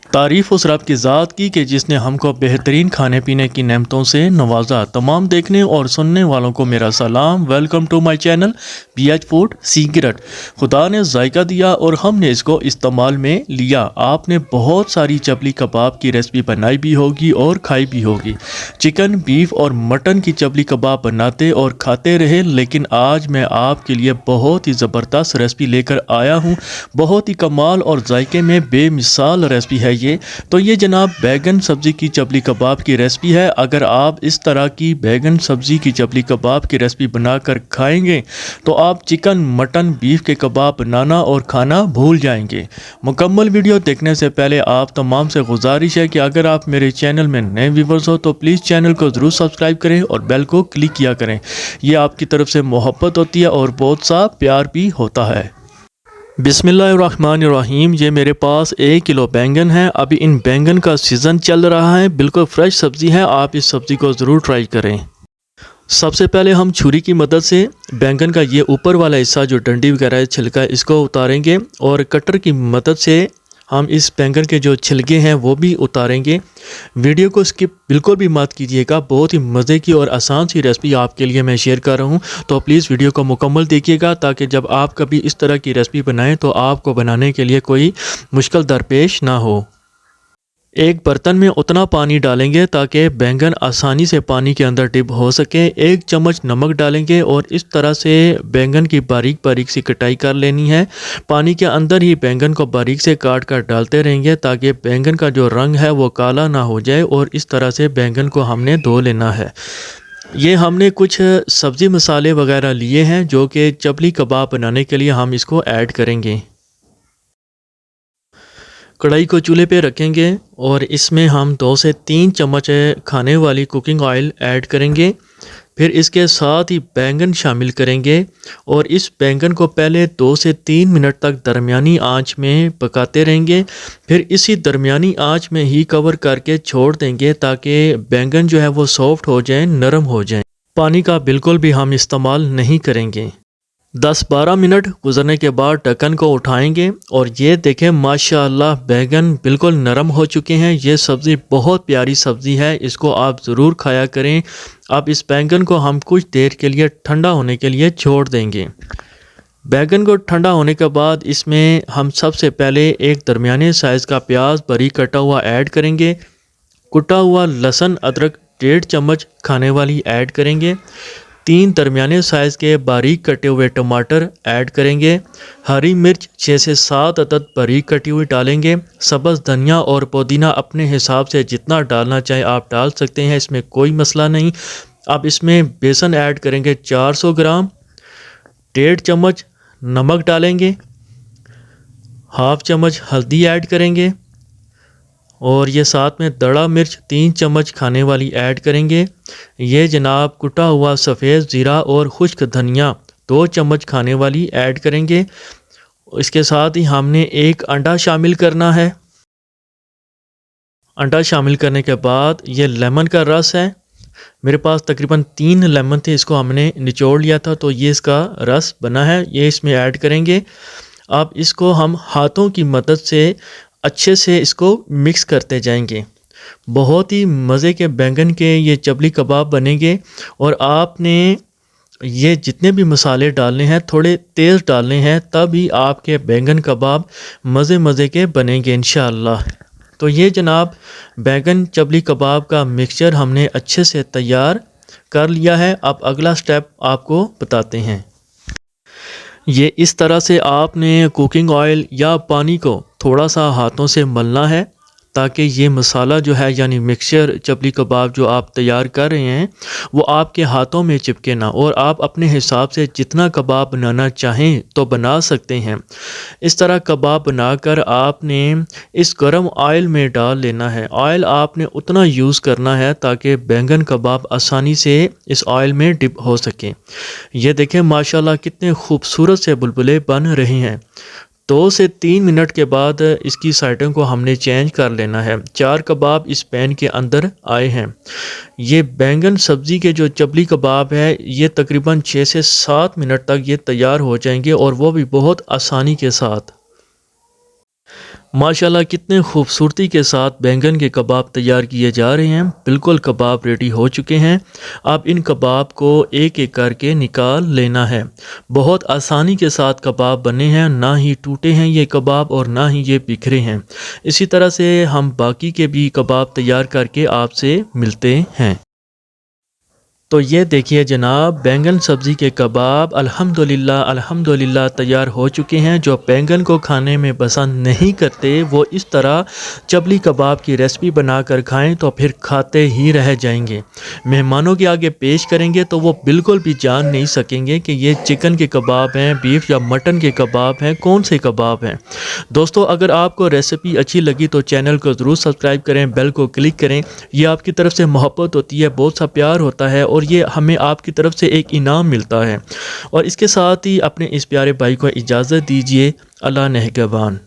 तारीफ़ उस रब की ज़ात की कि जिसने हमको बेहतरीन खाने पीने की नेमतों से नवाजा। तमाम देखने और सुनने वालों को मेरा सलाम। Welcome to my channel PH food secret. खुदा ने जायका दिया और हमने इसको इस्तेमाल में लिया। आपने बहुत सारी चपली कबाब की रेसिपी बनाई भी होगी और खाई भी होगी। चिकन, बीफ और मटन की चपली कबाब बनाते और खाते रहे, लेकिन आज मैं आपके लिए बहुत ही ज़बरदस्त रेसिपी लेकर आया हूँ। बहुत ही कमाल और जायके में बेमिसाल रेसिपी है ये जनाब बैगन सब्ज़ी की चपली कबाब की रेसिपी है। अगर आप इस तरह की बैगन सब्ज़ी की चपली कबाब की रेसिपी बनाकर खाएंगे तो आप चिकन, मटन, बीफ के कबाब बनाना और खाना भूल जाएंगे। मुकम्मल वीडियो देखने से पहले आप तमाम से गुजारिश है कि अगर आप मेरे चैनल में नए व्यूवर्स हो तो प्लीज़ चैनल को ज़रूर सब्सक्राइब करें और बेल को क्लिक किया करें। ये आपकी तरफ से मोहब्बत होती है और बहुत सा प्यार भी होता है। बिस्मिल्लाहिर्रहमानिर्रहीम। ये मेरे पास 1 किलो बैंगन है। अभी इन बैंगन का सीज़न चल रहा है, बिल्कुल फ्रेश सब्ज़ी है। आप इस सब्ज़ी को ज़रूर ट्राई करें। सबसे पहले हम छुरी की मदद से बैंगन का ये ऊपर वाला हिस्सा जो डंडी वगैरह है, छिलका, इसको उतारेंगे और कटर की मदद से हम इस बैंगन के जो छिलके हैं वो भी उतारेंगे। वीडियो को स्किप बिल्कुल भी मत कीजिएगा। बहुत ही मज़े की और आसान सी रेसिपी आपके लिए मैं शेयर कर रहा हूँ, तो प्लीज़ वीडियो को मुकम्मल देखिएगा ताकि जब आप कभी इस तरह की रेसिपी बनाएं तो आपको बनाने के लिए कोई मुश्किल दरपेश ना हो। एक बर्तन में उतना पानी डालेंगे ताकि बैंगन आसानी से पानी के अंदर डिप हो सके। 1 चम्मच नमक डालेंगे और इस तरह से बैंगन की बारीक बारीक सी कटाई कर लेनी है। पानी के अंदर ही बैंगन को बारीक से काट कर डालते रहेंगे ताकि बैंगन का जो रंग है वो काला ना हो जाए। और इस तरह से बैंगन को हमने धो लेना है। ये हमने कुछ सब्ज़ी मसाले वगैरह लिए हैं जो कि चपली कबाब बनाने के लिए हम इसको ऐड करेंगे। कढ़ाई को चूल्हे पे रखेंगे और इसमें हम 2 से 3 चम्मच खाने वाली कुकिंग ऑयल ऐड करेंगे। फिर इसके साथ ही बैंगन शामिल करेंगे और इस बैंगन को पहले 2 से 3 मिनट तक दरमियानी आंच में पकाते रहेंगे। फिर इसी दरमियानी आंच में ही कवर करके छोड़ देंगे ताकि बैंगन जो है वो सॉफ्ट हो जाए, नरम हो जाए। पानी का बिल्कुल भी हम इस्तेमाल नहीं करेंगे। 10-12 मिनट गुजरने के बाद ढक्कन को उठाएंगे और ये देखें माशाअल्लाह बैंगन बिल्कुल नरम हो चुके हैं। ये सब्ज़ी बहुत प्यारी सब्ज़ी है, इसको आप ज़रूर खाया करें। अब इस बैंगन को हम कुछ देर के लिए ठंडा होने के लिए छोड़ देंगे। बैंगन को ठंडा होने के बाद इसमें हम सबसे पहले एक दरमियाने साइज़ का प्याज बारीक कटा हुआ ऐड करेंगे। कुटा हुआ लहसुन अदरक 1.5 चम्मच खाने वाली ऐड करेंगे। 3 दरमियाने साइज़ के बारीक कटे हुए टमाटर ऐड करेंगे। हरी मिर्च 6 से 7 अदद बारीक कटी हुई डालेंगे। सब्ज़ धनिया और पुदीना अपने हिसाब से जितना डालना चाहे आप डाल सकते हैं, इसमें कोई मसला नहीं। अब इसमें बेसन ऐड करेंगे 400 ग्राम। 1.5 चम्मच नमक डालेंगे। हाफ चम्मच हल्दी ऐड करेंगे और ये साथ में दड़ा मिर्च 3 चम्मच खाने वाली ऐड करेंगे। ये जनाब कुटा हुआ सफ़ेद ज़ीरा और खुश्क धनिया 2 चम्मच खाने वाली ऐड करेंगे। इसके साथ ही हमने एक अंडा शामिल करना है। अंडा शामिल करने के बाद ये लेमन का रस है। मेरे पास तकरीबन 3 लेमन थे, इसको हमने निचोड़ लिया था, तो ये इसका रस बना है, ये इसमें ऐड करेंगे। अब इसको हम हाथों की मदद से अच्छे से इसको मिक्स करते जाएंगे। बहुत ही मज़े के बैंगन के ये चपली कबाब बनेंगे। और आपने ये जितने भी मसाले डालने हैं थोड़े तेज़ डालने हैं, तभी आपके बैंगन कबाब मज़े मज़े के बनेंगे इंशाअल्लाह। तो ये जनाब बैंगन चपली कबाब का मिक्सचर हमने अच्छे से तैयार कर लिया है। अब अगला स्टेप आपको बताते हैं। ये इस तरह से आपने कुकिंग ऑयल या पानी को थोड़ा सा हाथों से मलना है ताकि ये मसाला जो है यानी मिक्सचर चपली कबाब जो आप तैयार कर रहे हैं वो आपके हाथों में चिपके ना। और आप अपने हिसाब से जितना कबाब बनाना चाहें तो बना सकते हैं। इस तरह कबाब बनाकर आपने इस गरम ऑयल में डाल लेना है। ऑयल आपने उतना यूज़ करना है ताकि बैंगन कबाब आसानी से इस ऑयल में डिप हो सके। ये देखें माशाल्लाह कितने खूबसूरत से बुलबुले बन रहे हैं। 2 से 3 मिनट के बाद इसकी साइडों को हमने चेंज कर लेना है। 4 कबाब इस पैन के अंदर आए हैं। ये बैंगन सब्ज़ी के जो चपली कबाब है ये तकरीबन 6 से 7 मिनट तक ये तैयार हो जाएंगे और वो भी बहुत आसानी के साथ। माशाल्लाह कितने खूबसूरती के साथ बैंगन के कबाब तैयार किए जा रहे हैं। बिल्कुल कबाब रेडी हो चुके हैं। अब इन कबाब को एक एक करके निकाल लेना है। बहुत आसानी के साथ कबाब बने हैं, ना ही टूटे हैं ये कबाब और ना ही ये बिखरे हैं। इसी तरह से हम बाकी के भी कबाब तैयार करके आपसे मिलते हैं। तो ये देखिए जनाब, बैंगन सब्ज़ी के कबाब अल्हम्दुलिल्लाह तैयार हो चुके हैं। जो बैंगन को खाने में पसंद नहीं करते वो इस तरह चबली कबाब की रेसिपी बनाकर खाएं तो फिर खाते ही रह जाएंगे। मेहमानों के आगे पेश करेंगे तो वो बिल्कुल भी जान नहीं सकेंगे कि ये चिकन के कबाब हैं, बीफ या मटन के कबाब हैं, कौन से कबाब हैं। दोस्तों, अगर आपको रेसिपी अच्छी लगी तो चैनल को ज़रूर सब्सक्राइब करें, बेल को क्लिक करें। ये आपकी तरफ से मोहब्बत होती है, बहुत सा प्यार होता है और ये हमें आपकी तरफ से एक इनाम मिलता है। और इसके साथ ही अपने इस प्यारे भाई को इजाज़त दीजिए। अल्लाह नेहगवान।